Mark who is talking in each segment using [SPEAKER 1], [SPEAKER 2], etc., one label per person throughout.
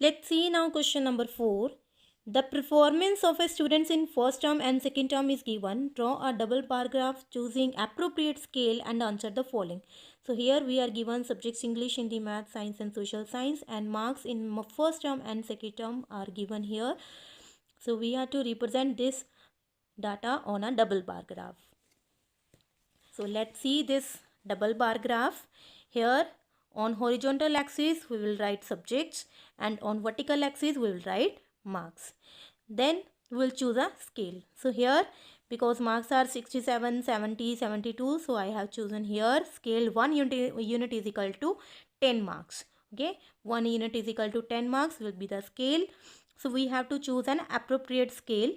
[SPEAKER 1] Let's see now question number 4. The performance of a student in first term and second term is given. Draw a double bar graph choosing appropriate scale and answer the following. So here we are given subjects English, Hindi, Math, Science and Social Science, and marks in first term and second term are given here. So we have to represent this data on a double bar graph. So let's see this double bar graph. Here on horizontal axis we will write subjects, and on vertical axis we will write marks. Then we will choose a scale. So here, because marks are 67, 70, 72, so I have chosen here scale 1 unit is equal to 10 marks. Okay, 1 unit is equal to 10 marks will be the scale. So we have to choose an appropriate scale.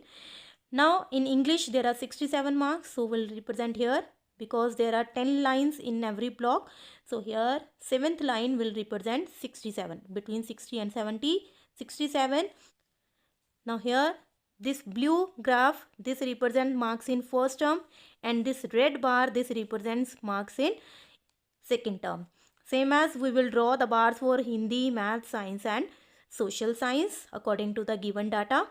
[SPEAKER 1] Now in English there are 67 marks, so we'll represent here because there are 10 lines in every block. So here 7th line will represent 67, between 60 and 70, 67. Now here this blue graph, this represents marks in first term, and this red bar, this represents marks in second term. Same as we will draw the bars for Hindi, Math, Science and Social Science according to the given data.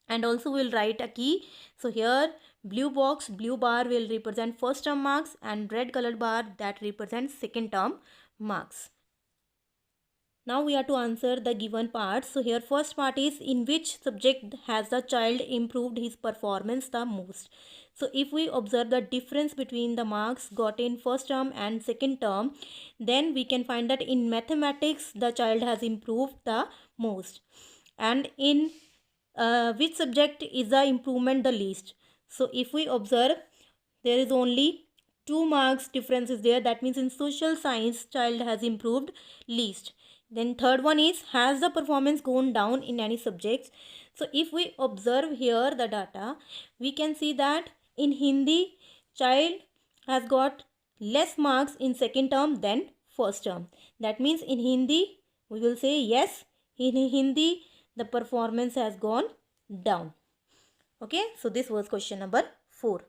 [SPEAKER 1] And also we'll write a key. So here blue box, blue bar will represent first term marks, and red colored bar that represents second term marks. Now we have to answer the given parts. So here first part is, in which subject has the child improved his performance the most? So if we observe the difference between the marks got in first term and second term, then we can find that in mathematics the child has improved the most. And in which subject is the improvement the least? So if we observe, there is only 2 marks difference is there. That means in social science child has improved least. Then third one is, has the performance gone down in any subjects? So if we observe here the data, we can see that in Hindi child has got less marks in second term than first term. That means in Hindi we will say yes, in Hindi the performance has gone down. Okay, so this was question number 4.